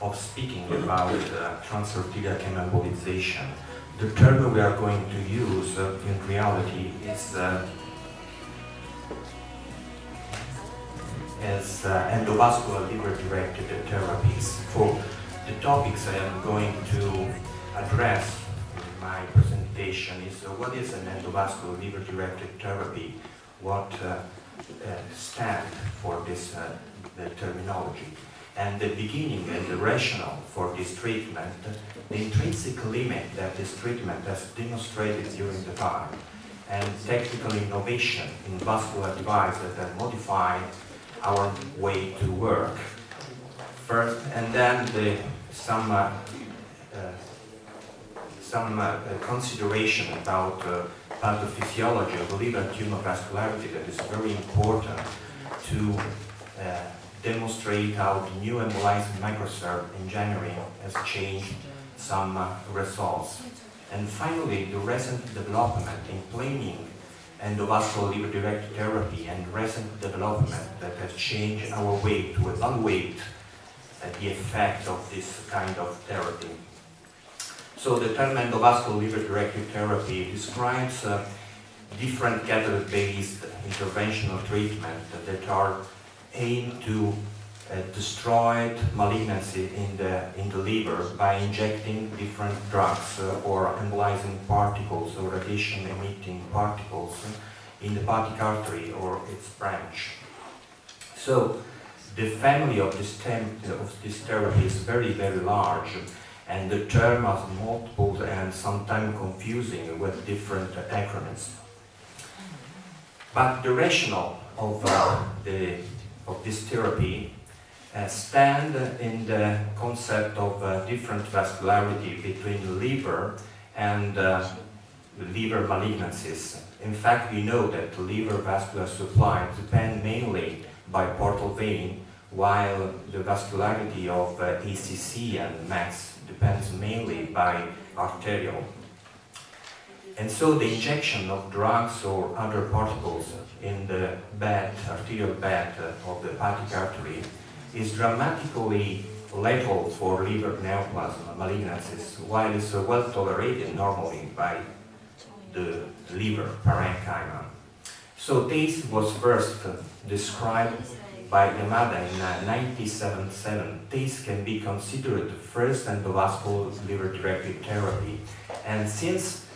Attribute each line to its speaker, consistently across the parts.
Speaker 1: of speaking about trans-arterial chemo-embolization. The term we are going to use in reality is endovascular liver-directed therapies. For the topics I am going to address in my presentation is what is an endovascular liver-directed therapy, what stands for this terminology, and the beginning and the rationale for this treatment, the intrinsic limit that this treatment has demonstrated during the time, and technical innovation in vascular devices that modify our way to work. First, and then some consideration about pathophysiology of liver tumor vascularity that is very important to demonstrate how the new embolizing microcirc engineering has changed some results. And finally, the recent development in planning endovascular liver-directed therapy and recent development that has changed our way to evaluate the effect of this kind of therapy. So the term endovascular liver-directed therapy describes different catheter-based interventional treatment that are aimed to destroy malignancy in the liver by injecting different drugs or embolizing particles or radiation-emitting particles in the hepatic artery or its branch. So the family of this therapy is very, very large, and the term has multiple and sometimes confusing with different acronyms. But the rationale of this therapy stand in the concept of different vascularity between the liver and liver malignancies. In fact, we know that the liver vascular supply depends mainly by portal vein, while the vascularity of HCC and MAX depends mainly by arterial. And so the injection of drugs or other particles in the bed, arterial bed of the hepatic artery is dramatically lethal for liver neoplasm malignancies, while it's well tolerated normally by the liver parenchyma. So this was first described by Yamada in 1977. This can be considered the first endovascular liver-directed therapy, and since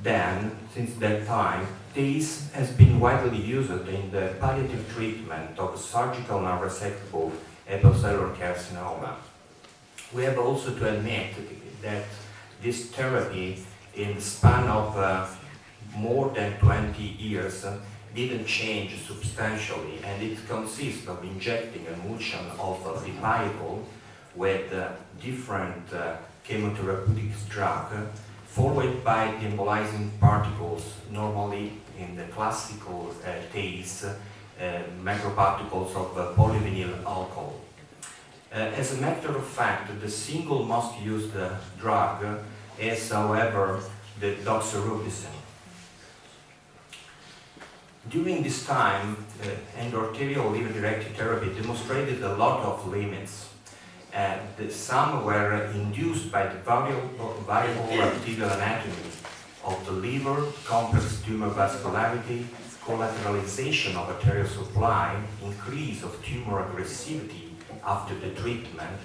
Speaker 1: that time, this has been widely used in the palliative treatment of surgical non-resectable hepatocellular carcinoma. We have also to admit that this therapy, in the span of more than 20 years, didn't change substantially, and it consists of injecting emulsion of the vehicle with different chemotherapeutic drug, followed by the embolizing particles, normally in the classical case, microparticles of polyvinyl alcohol. As a matter of fact, the single most used drug is, however, the doxorubicin. During this time, endoarterial liver-directed therapy demonstrated a lot of limits. Some were induced by the variable arterial anatomy of the liver, complex tumor vascularity, collateralization of arterial supply, increase of tumor aggressivity after the treatment,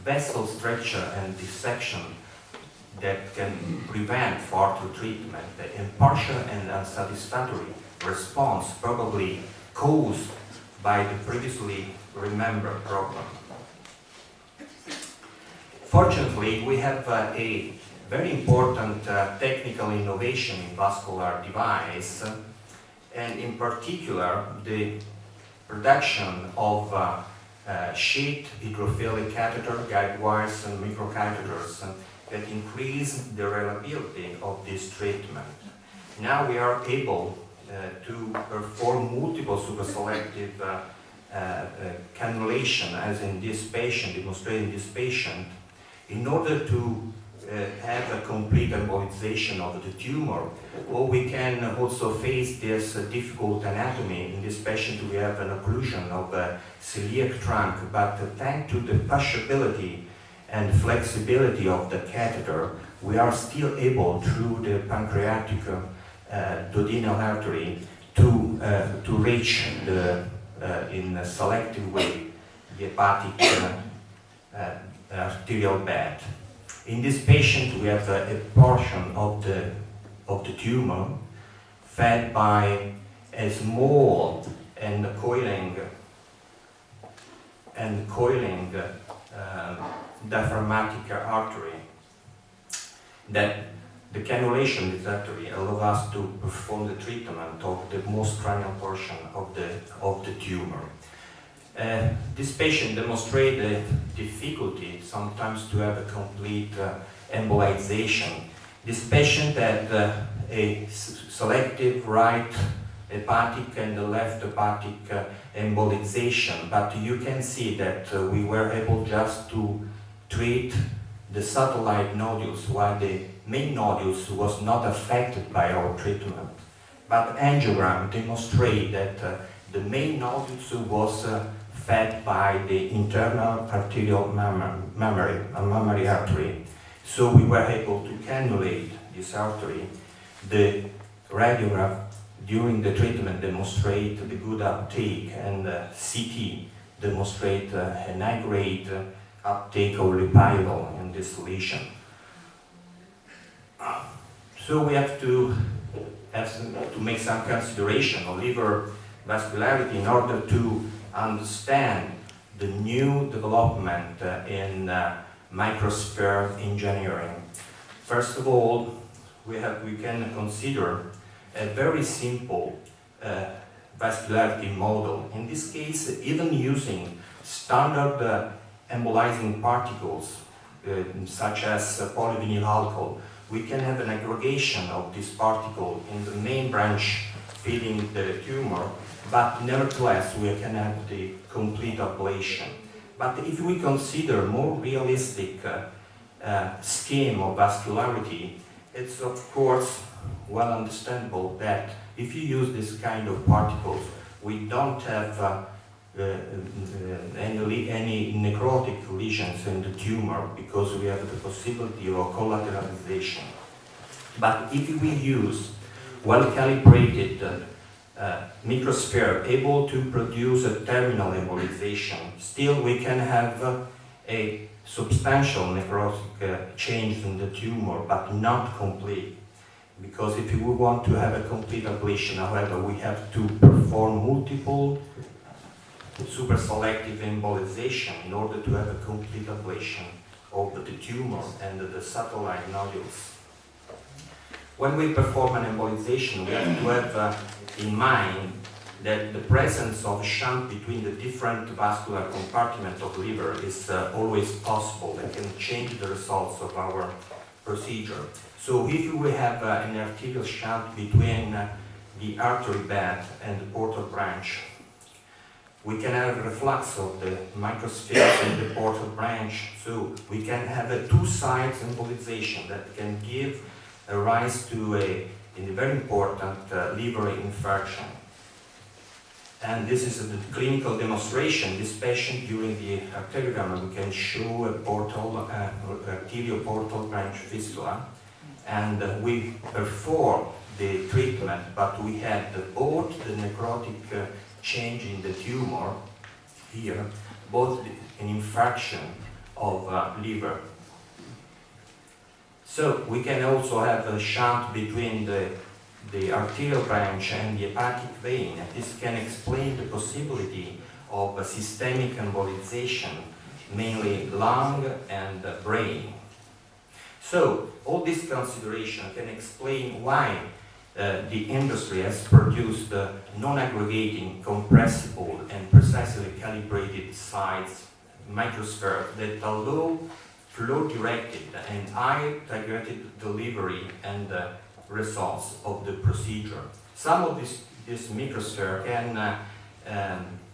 Speaker 1: vessel structure and dissection that can prevent further treatment, impartial and unsatisfactory response probably caused by the previously remembered problem. Fortunately, we have a very important technical innovation in vascular device, and in particular the production of sheath hydrophilic catheter, guide wires and microcatheters that increase the reliability of this treatment. Now we are able to perform multiple superselective cannulation, as in this patient, demonstrating this patient, in order to have a complete embolization of the tumor. Or we can also face this difficult anatomy. In this patient we have an occlusion of a celiac trunk, but thanks to the pushability and flexibility of the catheter, we are still able, through the pancreatic duodenal artery, to reach in a selective way the hepatic arterial bed. In this patient, we have a portion of the tumor fed by a small and coiling diaphragmatic artery, that the cannulation of this artery allows us to perform the treatment of the most cranial portion of the tumor. This patient demonstrated difficulty sometimes to have a complete embolization. This patient had a selective right hepatic and the left hepatic embolization, but you can see that we were able just to treat the satellite nodules, while the main nodules was not affected by our treatment. But angiogram demonstrate that the main nodules was fed by the internal arterial mammary artery. So we were able to cannulate this artery. The radiograph during the treatment demonstrate the good uptake, and CT demonstrate an high-grade uptake of lipidol in this lesion. So we have to make some consideration of liver vascularity in order to understand the new development in microsphere engineering. First of all, we can consider a very simple vascularity model. In this case, even using standard embolizing particles such as polyvinyl alcohol, we can have an aggregation of this particle in the main branch feeding the tumor, but nevertheless we can have the complete ablation. But if we consider more realistic scheme of vascularity, it's of course well understandable that if you use this kind of particles, we don't have any necrotic lesions in the tumor, because we have the possibility of collateralization. But if we use well-calibrated microsphere able to produce a terminal embolization, still we can have a substantial necrotic change in the tumor, but not complete. Because if we want to have a complete ablation, however, we have to perform multiple super selective embolization in order to have a complete ablation of the tumor and the satellite nodules. When we perform an embolization, we have to have in mind that the presence of shunt between the different vascular compartments of the liver is always possible and can change the results of our procedure. So if we have an arterial shunt between the artery bed and the portal branch, we can have a reflux of the microspheres in the portal branch, so we can have a two-sides embolization that can give a rise to a very important liver infarction. And this is a clinical demonstration. This patient, during the arteriogram, we can show a portal, arterial portal branch fistula, and we perform the treatment, but we had both the necrotic change in the tumor here, both an infarction of liver. So we can also have a shunt between the arterial branch and the hepatic vein. This can explain the possibility of a systemic embolization, mainly lung and brain. So all this consideration can explain why the industry has produced non-aggregating, compressible, and precisely calibrated size microsphere that allow flow-directed and high-targeted delivery and results of the procedure. Some of this microsphere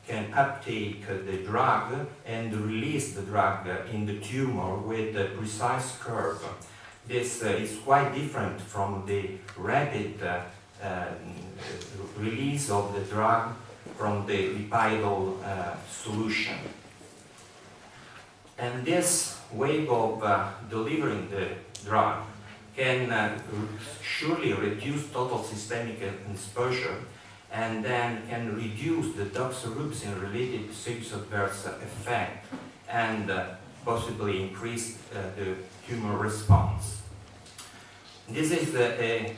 Speaker 1: can uptake the drug and release the drug in the tumor with a precise curve. This is quite different from the rapid release of the drug from the lipidol solution. And this way of delivering the drug can surely reduce total systemic exposure, and then can reduce the doxorubicin-related serious adverse effect, and possibly increase the tumor response. This is a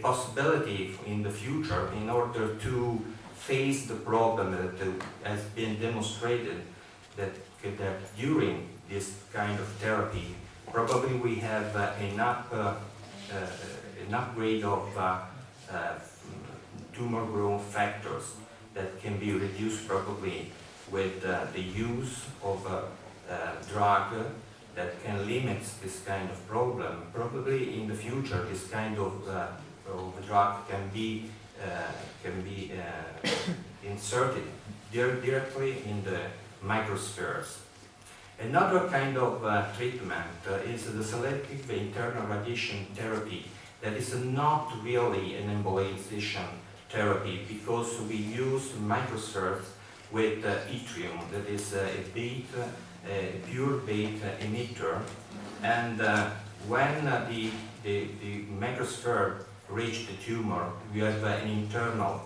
Speaker 1: possibility in the future in order to face the problem that has been demonstrated that during this kind of therapy, probably we have an upgrade of tumor growth factors that can be reduced probably with the use of a drug that can limit this kind of problem. Probably in the future, this kind of drug can be inserted directly in the microspheres. Another kind of treatment is the selective internal radiation therapy that is not really an embolization therapy, because we use microspheres with yttrium, that is a pure beta emitter, and when the microsphere reaches the tumor, we have an internal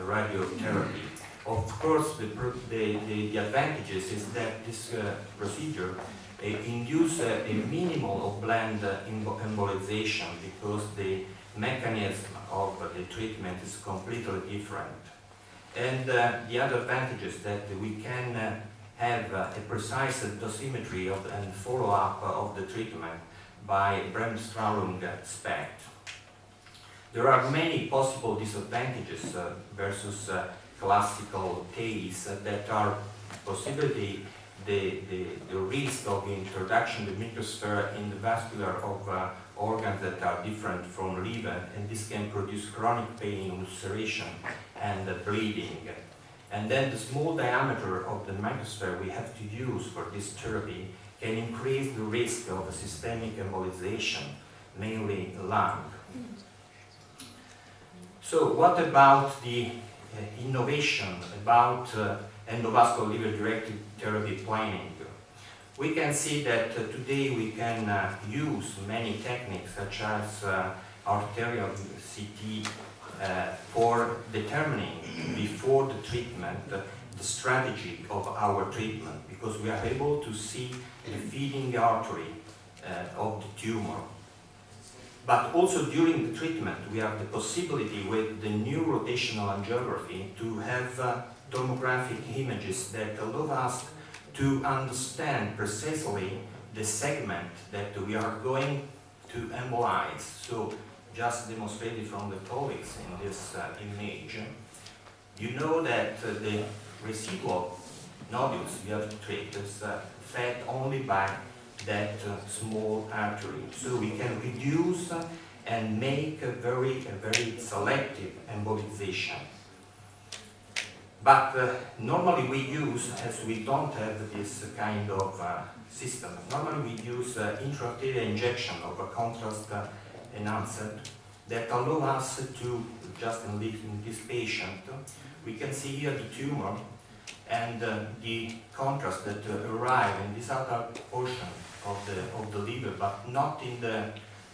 Speaker 1: radiotherapy. Of course, the advantages is that this procedure induces a minimal of bland embolization, because the mechanism of the treatment is completely different. And the other advantage is that we can have a precise dosimetry and follow-up of the treatment by Bremsstrahlung SPECT. There are many possible disadvantages versus classical TACE that are possibly the risk of introduction of the microsphere in the vascular of organs that are different from liver, and this can produce chronic pain, ulceration, and bleeding. And then the small diameter of the microsphere we have to use for this therapy can increase the risk of systemic embolization, mainly lung. So what about the innovation about endovascular liver-directed therapy planning? We can see that today we can use many techniques such as arterial CT for determining before the treatment the strategy of our treatment, because we are able to see the feeding artery of the tumor. But also during the treatment we have the possibility with the new rotational angiography to have tomographic images that allow us to understand precisely the segment that we are going to embolize. So, just demonstrated from the colleagues in this image, you know that the residual nodules you have to treat is fed only by that small artery. So we can reduce and make a very selective embolization. But normally we use, as we don't have this kind of system, normally we use intraarterial injection of a contrast enhancer that allow us to, just in this patient, we can see here the tumor and the contrast that arrive in this other portion of the liver, but not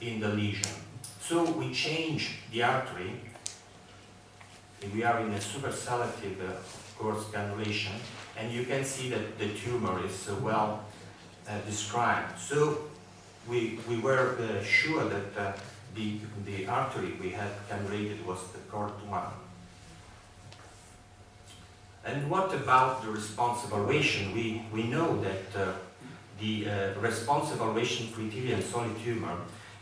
Speaker 1: in the lesion. So we change the artery. We are in a super selective course cannulation, and you can see that the tumor is well described. So we were sure that the artery we had cannulated was the correct one. And what about the response evaluation? We know that the response evaluation criteria in solid tumor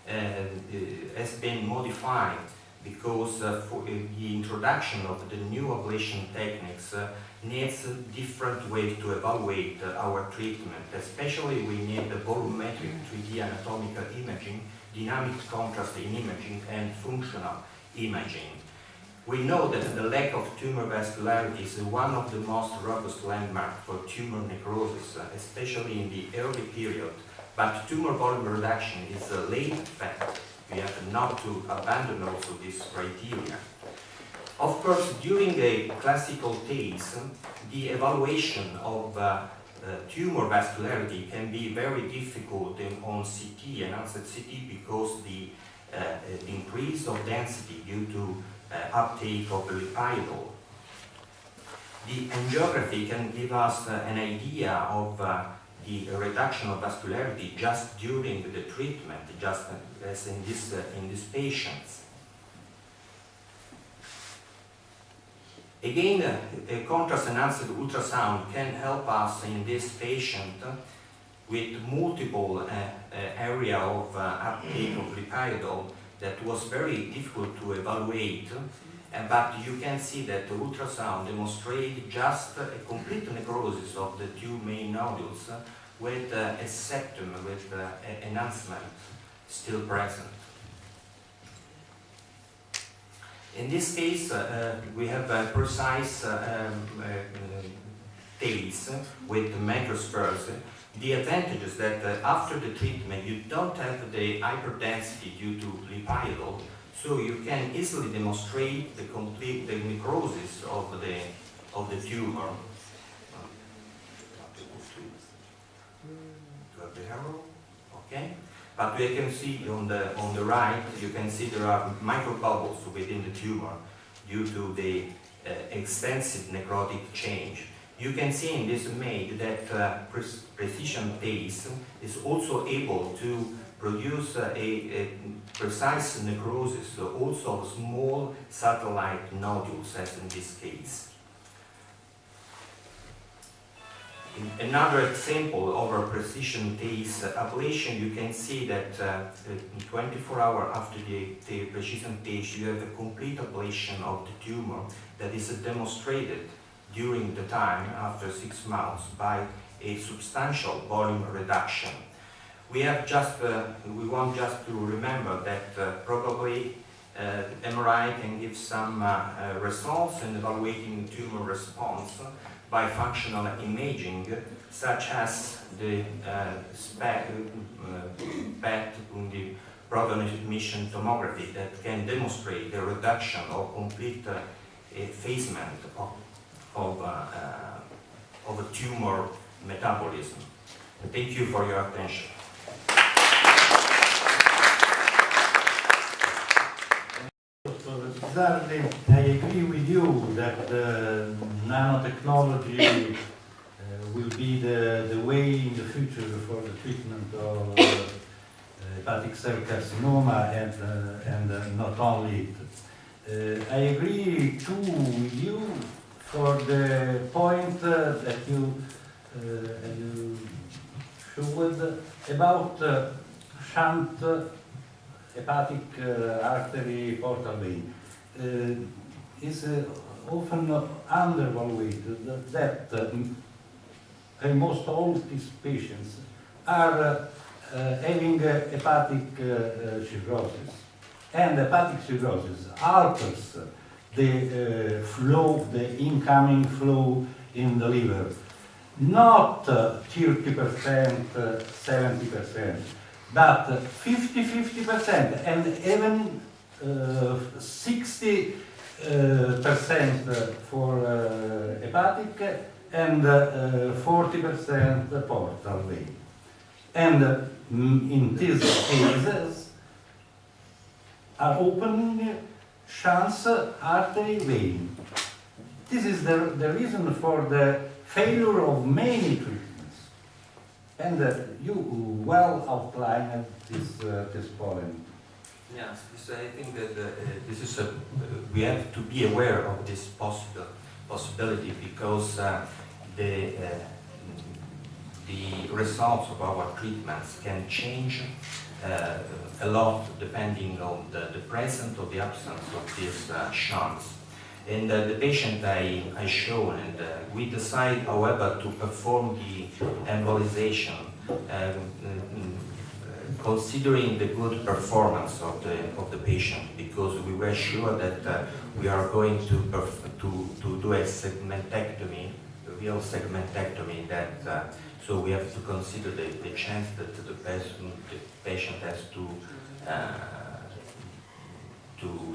Speaker 1: has been modified, because for the introduction of the new ablation techniques needs different ways to evaluate our treatment. Especially we need the volumetric 3D anatomical imaging, dynamic contrast in imaging, and functional imaging. We know that the lack of tumor vascularity is one of the most robust landmarks for tumor necrosis, especially in the early period, but tumor volume reduction is a late fact. We have not to abandon also this criteria. Of course, during a classical case, the evaluation of tumor vascularity can be very difficult on CT and outside CT because the increase of density due to uptake of lipidol. The angiography can give us an idea of the reduction of vascularity just during the treatment, just as in these patients. Again, a contrast-enhanced ultrasound can help us in this patient with multiple area of uptake of lipidol that was very difficult to evaluate, but you can see that the ultrasound demonstrates just a complete necrosis of the two main nodules with a septum, with enhancement still present. In this case, we have a precise tails with microspheres. The advantage is that after the treatment, you don't have the hyperdensity due to lipidol, so you can easily demonstrate the complete necrosis of the tumor. Okay. But you can see on the right, you can see there are microbubbles within the tumor due to the extensive necrotic change. You can see in this image that precision phase is also able to produce a precise necrosis, so also of small satellite nodules, as in this case. Another example of a precision phase ablation, you can see that 24 hours after the precision phase, you have a complete ablation of the tumor that is demonstrated during the time after 6 months by a substantial volume reduction. We want just to remember that probably MRI can give some results in evaluating tumor response by functional imaging, such as the PET, the proton emission tomography, that can demonstrate the reduction or complete effacement of a tumor metabolism. Thank you for your attention.
Speaker 2: Bizzarri, I agree with you that nanotechnology will be the way in the future for the treatment of hepatic cell carcinoma and not only it. I agree too with you for the point that you showed about shunt hepatic artery portal vein. Is often undervalued that almost all these patients are having hepatic cirrhosis, and hepatic cirrhosis alters the flow, the incoming flow in the liver, not 30%, 70%, but 50%, and even 60% for hepatic and 40% portal vein. And in these cases are open shunt artery vein. This is the reason for the failure of many treatments. And you well outlined this point.
Speaker 1: Yes, I think that this is we have to be aware of this possibility because the results of our treatments can change a lot depending on the presence or the absence of these shunts. And the patient I shown, and we decide, however, to perform the embolization considering the good performance of the patient, because we were sure that we are going to do a segmentectomy, a real segmentectomy, that so we have to consider the chance that the patient has to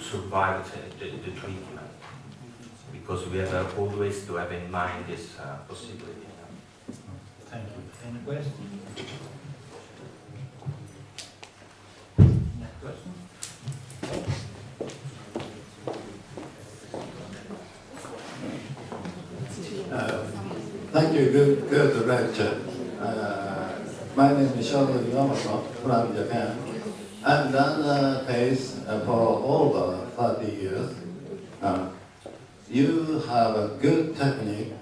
Speaker 1: survive the treatment, because we have always to have in mind this possibility.
Speaker 2: Thank you. Any questions? Next question?
Speaker 3: Thank you. Good lecture. My name is Shogo Yamamoto from Japan. I've done PACE for over 30 years. You have a good technique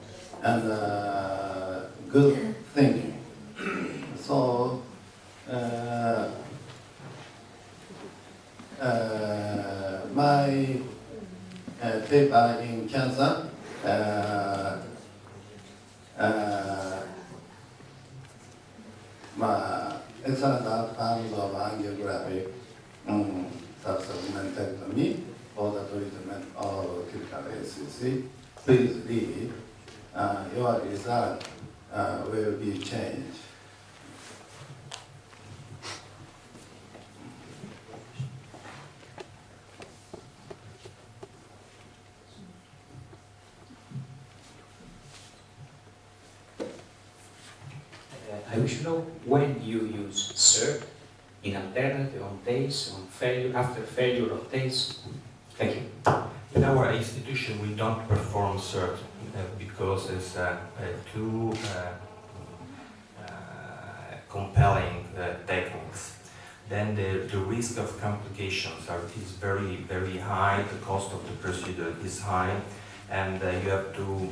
Speaker 3: and good thinking. So, my paper in cancer, excellent outcomes of angiographic subsegmentectomy for the treatment of critical HCC. Please read. Your result will be changed.
Speaker 4: I wish to know when you use CERT in alternative on TACE, on failure, after failure of TACE. Thank you.
Speaker 1: In our institution, we don't perform CERT because it's too compelling techniques. Then the risk of complications is very, very high. The cost of the procedure is high, and you have to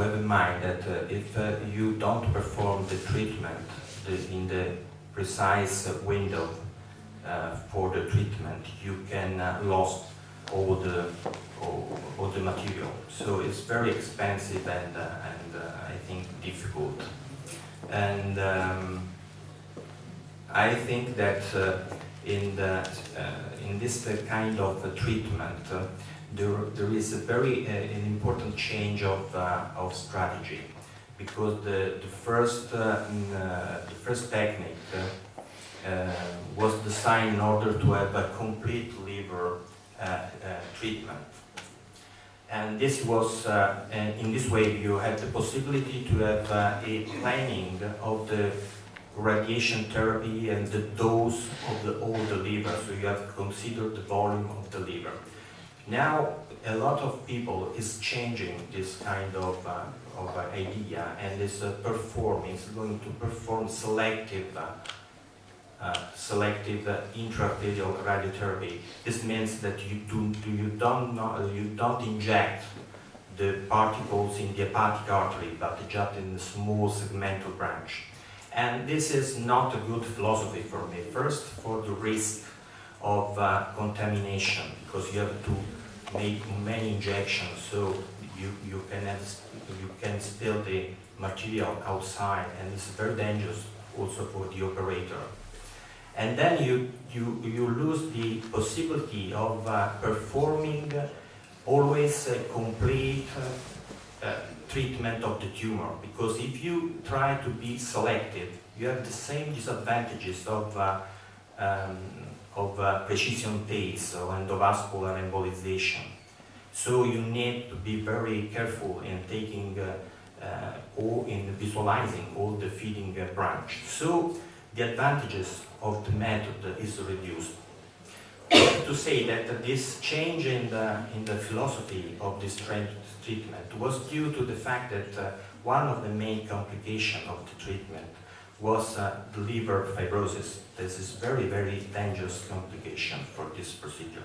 Speaker 1: have in mind that if you don't perform the treatment in the precise window for the treatment, you can lose all the material. So it's very expensive and I think difficult. And I think that in this kind of treatment, there is a very an important change of strategy, because the first technique was designed in order to have a complete liver treatment, and this was in this way you had the possibility to have a planning of the radiation therapy and the dose of all the liver, so you have to consider the volume of the liver. Now, a lot of people is changing this kind of idea and is going to perform selective intra-arterial radiotherapy. This means that you don't inject the particles in the hepatic artery, but just in the small segmental branch. And this is not a good philosophy for me. First, for the risk of contamination, because you have to make many injections, so you can spill the material outside, and it's very dangerous also for the operator. And then you lose the possibility of performing always a complete treatment of the tumor, because if you try to be selective, you have the same disadvantages of precision TACE or endovascular embolization. So you need to be very careful in taking or in visualizing all the feeding branch. So the advantages of the method is reduced. I have to say that this change in the philosophy of this treatment was due to the fact that one of the main complications of the treatment was the liver fibrosis. This is very, very dangerous complication for this procedure.